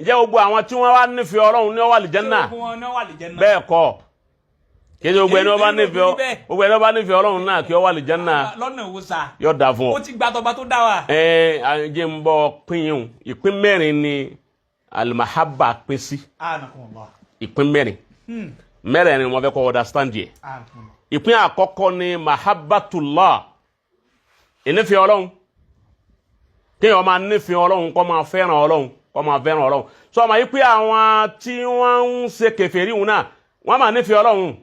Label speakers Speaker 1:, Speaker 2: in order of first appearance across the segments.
Speaker 1: ǹjẹ́ gbogbo àwọn tí wọ́n wá nífẹ̀ẹ́ Ọlọ́run ní ó wà àlìjánnà bẹ́ẹ̀ kọ́ kí gbogbo ẹni ó bá nífẹ̀ẹ́ Ọlọ́run náà kí ó wà àlìjánnà
Speaker 2: lọ́nà wo sa
Speaker 1: yóò dà fún ọ.
Speaker 2: ó ti gba tọba tó dá wa.
Speaker 1: jẹ́ ń bọ́ pín yín ìpín mẹ́rin ni alimahabba pín sí ìpín mẹ́rin mẹ́rin ni wọ́n fẹ́ kọ́ understand yẹ. ìpín àkọ́kọ́ ni mahabbatullah ìnífẹ̀ẹ́ Ọlọ́run kéèyàn máa nífẹ̀ẹ́ Ọlọ́run kó máa fẹ́ràn Ọlọ́run kó máa fẹ́ràn Ọlọ́run sọ ma yí pé àwọn tí wọ́n ń ṣe kèfèrí wọn náà wọ́n máa nífẹ̀ẹ́ Ọlọ́run.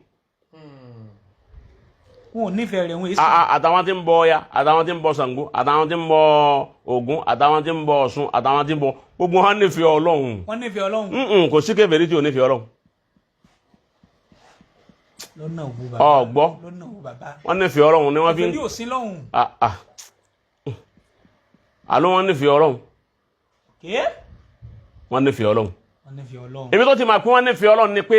Speaker 2: wọn ò nífẹ̀ẹ́ rẹ̀ wọn èsì.
Speaker 1: àtàwọn tí ń bọ Ọya àtàwọn tí ń bọ Ṣàngó àtàwọn tí ń bọ Ògún àtàwọn tí ń bọ Ọ̀ṣun àtàwọn tí ń bọ gbogbo wọn nífẹ̀ẹ́ Ọlọ́run.
Speaker 2: wọ́n nífẹ̀ẹ́ Ọlọ́run.
Speaker 1: kò sí kèfèrí tí ò nífẹ̀ẹ́ Ọlọ́run.
Speaker 2: lọ́nà òwú bàbá.
Speaker 1: ọ̀gbọ́
Speaker 2: lọ́nà òwú bàbá.
Speaker 1: wọ́n nífẹ̀ẹ́ Ọlọ́run ni wọ́n fi ń.
Speaker 2: ìfẹ́ yóò sí lọ́hùn.
Speaker 1: àlọ́ wọ́n nífẹ̀ẹ́ Ọlọ́run. wọ́n nífẹ̀ẹ́ Ọlọ́run. ibi tó ti máa pín wọ́n nífẹ̀ẹ́ Ọlọ́run ni pé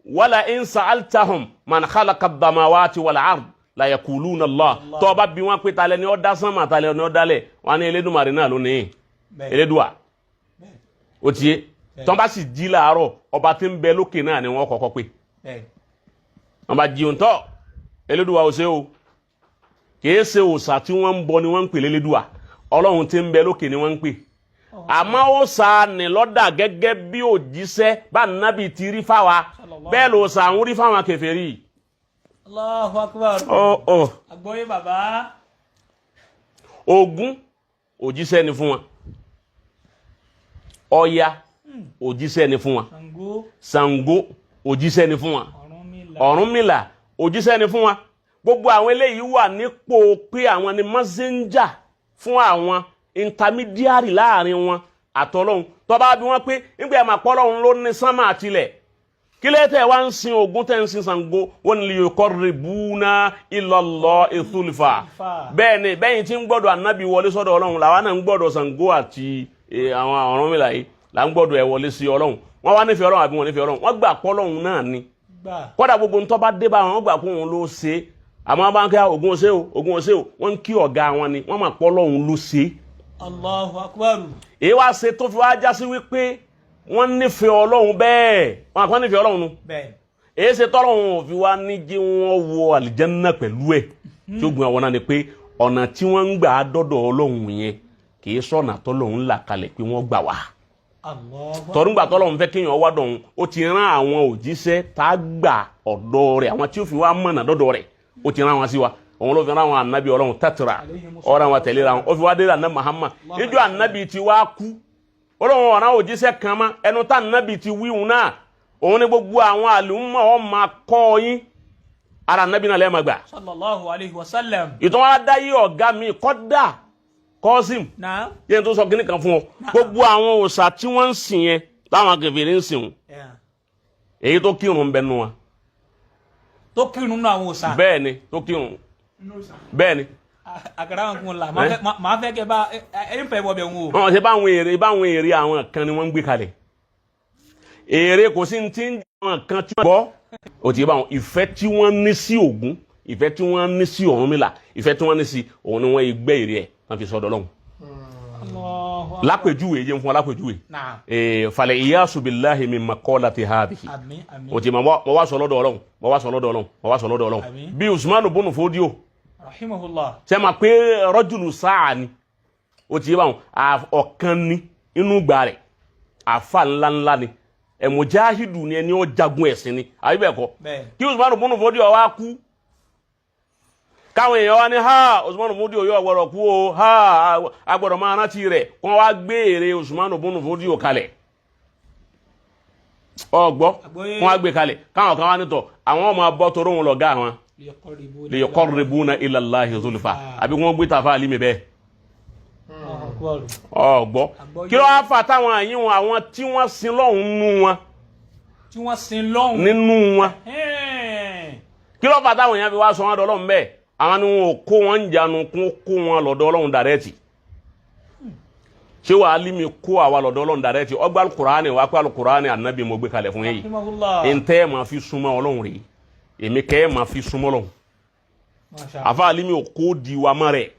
Speaker 1: wala in sa'altahum man khalaqa ad-damawati wal ard la yaquluna Allah tó bá bi wọ́n pé ta lẹni ó dá sánmà ta lẹni ó dálẹ̀ wọ́n ní Elédùmarè náà ló ní Elédùà ó tiẹ̀ tó bá sì jí láàárọ̀ ọba tí ń bẹ lókè náà ni wọ́n kọ́kọ́ pé wọ́n bá jí òǹtọ́ Elédùà ó ṣe o kìí ṣe òòṣà tí wọ́n ń bọ ni wọ́n ń pè l'Elédùà Ọlọ́run tí ń bẹ lókè ni wọ́n ń pè àmọ́ ó sa ní lọ́dà gẹ́gẹ́ bí òjíṣẹ́ bá nábì ti rí fáwa bẹ́ẹ̀ ló sa ń rí fáwọn kèfèrí.
Speaker 2: Allahu Akbar. àgbọ́yé bàbá.
Speaker 1: Ògún òjíṣẹ́ ni fún wọn. Ọya òjíṣẹ́ ni fún wọn. Ṣàngó òjíṣẹ́ ni fún wọn. Ọ̀rúnmìlà òjíṣẹ́ ni fún wọn. gbogbo àwọn eléyìí wà nípò pé àwọn ni messenger fún àwọn intermediary láàrin wọn àtọlọ́hun tó bá bí wọ́n pé nígbà máa pọ́lọ́hun ló ní sánmà àtilẹ̀ kí lè tẹ̀ wá ń sin Ògún tẹ̀ ń sin Ṣàngó wọ́n ní yuqarribuna ila Allah zulfa bẹ́ẹ̀ ni bẹ́yìn tí ń gbọ́dọ̀ ànábì wọlé sọ́dọ̀ Ọlọ́run làwọn náà ń gbọ́dọ̀ Ṣàngó àti àwọn Ọ̀rúnmìlà yìí là ń gbọ́dọ̀ ẹ̀ wọlé sí Ọlọ́run wọ́n wá nífẹ̀ẹ́ Ọlọ́run àbí wọ́n nífẹ̀ẹ́ Ọlọ́run wọ́n gbà pọ́lọ́hun náà ni kódà gbogbo ntọ́ bá dé bá wọn gbà kó wọn ló ṣe àmọ́ bá ń kí Ògún ṣe o Ògún ṣe o wọ́n ń kí ọ̀gá wọn ni wọ́n máa pọ́lọ́hun ló ṣe.
Speaker 2: Allahu Akbar.
Speaker 1: èyí wá ṣe tó fi wá já sí wípé wọ́n nífẹ̀ẹ́ Ọlọ́run bẹ́ẹ̀ wọ́n àpá nífẹ̀ẹ́ Ọlọ́run nu èyí ṣe tọ́lọ́run fi wá ní jí wọ́n wọ àlìjánnà pẹ̀lú ẹ̀ tí ó gbìn àwọn náà ni pé ọ̀nà tí wọ́n ń gbà dọ́dọ̀ Ọlọ́run yẹn kì í sọ̀nà tọ́lọ́run là kalẹ̀ pé wọ́n gbà wá tọ́rùngbà tọ́lọ́run fẹ́ kéèyàn wá dọ̀hún ó ti rán àwọn òjíṣẹ́ tá a gbà ọ̀dọ̀ rẹ̀ àwọn tí ó fi wá mọ̀nà dọ́dọ̀ rẹ̀ ó ti rán wọn sí wa òun ló fi rán àwọn ànábì Ọlọ́run tàtìrà ọ̀rọ̀ àwọn tẹ̀lé ra wọn ó fi wá dé ànábì Muhammad níjọ́ ànábì ti wá kú Ọlọ́run ọ̀ràn òjíṣẹ́ kan mọ́ ẹnu tá ànábì ti wíhun náà òun ní gbogbo àwọn àlùmọ̀ ọ̀ máa kọ́ yín ara ànábì náà lẹ́ẹ̀mọ̀ gbà.
Speaker 2: sallallahu alayhi wa sallam.
Speaker 1: ìtàn wa dá yí ọ̀gá mi kọ́dà Kọ́sìm yẹn tó sọ kíní kan fún ọ gbogbo àwọn òòṣà tí wọ́n ń sìn yẹn láwọn kèfèrí ń sìn èyí tó kírun ń bẹ nu wa.
Speaker 2: tó kírun nínú àwọn òòṣà.
Speaker 1: bẹ́ẹ̀ ni tó kírun bẹ́ẹ̀ ni.
Speaker 2: àkàrà wọn kún un la màá fẹ́ kẹ́ bá ẹ ń fẹ́ bọ́ bẹ̀ ń wò.
Speaker 1: wọ́n ṣe báwọn èrè àwọn kan ni wọ́n ń gbé kalẹ̀ èrè kò sí ti ń jẹ́ àwọn kan tí wọ́n gbọ́ òtí báwọn ìfẹ́ tí wọ́n ní sí Ògún ìfẹ́ tí wọ́n ní sí Ọ̀rúnmìlà ìfẹ́ tí wọ́n ní sí òun ni wọ́n gbé èrè ẹ̀ wọ́n fi sọ́dọ̀ Ọlọ́run lápèjúwe yẹn fún lápèjúwe falẹ̀ iyasu billahi min maqalati hadhihi o ti ma wá sọ lọ́dọ̀ Ọlọ́run mo wá sọ lọ́dọ̀ Ọlọ́run bí Usmanu bunu Fodio
Speaker 2: rahimahullah
Speaker 1: ṣe ma pé rajulu sáà ni o ti bá wọn ọ̀kan ní inú gbà rẹ̀ àfa ńláńlá ni mujahidu ni ẹni ó jagun ẹ̀sìn ni àbí bẹ́ẹ̀ kọ́ kí Usmanu bunu Fodio wá kú káwọn èèyàn wá ní ha Usmanu Fodio yóò gbọ́dọ̀ kú o ha agbọ́dọ̀ máa rántí rẹ̀ kí wọ́n wá gbé èrè Usmanu bunu Fodio kalẹ̀ ọgbọ́ kí wọ́n wá gbé kalẹ̀ káwọn kan wá nítọ̀ àwọn ọmọ abọ́ toró wọn lọ́gá wọn li yuqarribuna ila Allahi zulfa àbí wọ́n gbé tàfà alímì bẹ́ẹ̀ ọgbọ́ kí ló wá fà táwọn àyíwọn àwọn tí wọ́n sin lọ́hùn nínú wọn nínú wọn kí ló fà táwọn èèyàn fi wá sọ wọn dọ́lọ́hùn bẹ́ẹ̀ àwọn ni wọn kó wọn jánu kó wọn lọ́dọ̀ Ọlọ́run dàrẹ́tì ṣé wàá lími kó àwa lọ́dọ̀ Ọlọ́run dàrẹ́tì ọgbà alukurani wàá pé alukurani ànábì mo gbé kalẹ̀ fún yẹn yìí ntẹ́ máa fi súnmọ́ Ọlọ́run rèé èmi kẹ́ máa fi súnmọ́ Ọlọ́run àfa lími kó di wa mọ́ rẹ̀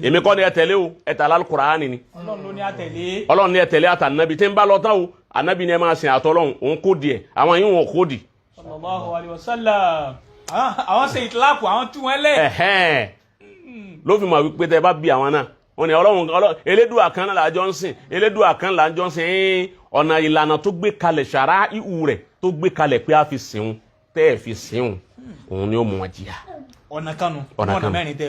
Speaker 1: èmi kọ́ ni ẹ tẹ̀lé o ẹ tẹ̀lé Al-Qur'ani ni
Speaker 2: Ọlọ́run ló ní àtẹ̀lé.
Speaker 1: Ọlọ́run ni ẹ tẹ̀lé àtànábì tí ń bá lọ tán o ànábì ni ẹ máa sìn àtọ́lọ́hun òun kó díẹ̀ àwọn yìí wọn kó di.
Speaker 2: Sallallahu alaihi wasallam. Àwọn ṣe ìtìláàpù àwọn tú wọn lẹ̀.
Speaker 1: Ló fi mọ̀ wípé tẹ bá bí àwọn náà wọ́n ní Ọlọ́run Elédùà kan náà làjọ ń sìn Elédùà kan làjọ ń sìn ọ̀nà ìlànà tó gbé kalẹ̀ ṣàrá ìhù rẹ̀ tó gbé kalẹ̀ pé a fi sìn tẹ́ ẹ̀ fi sìn òun ni ó mú wọn jìyà.
Speaker 2: Ọ̀nà kanu.
Speaker 1: Ọ̀nà kanu.
Speaker 2: Mẹ́rin tẹ.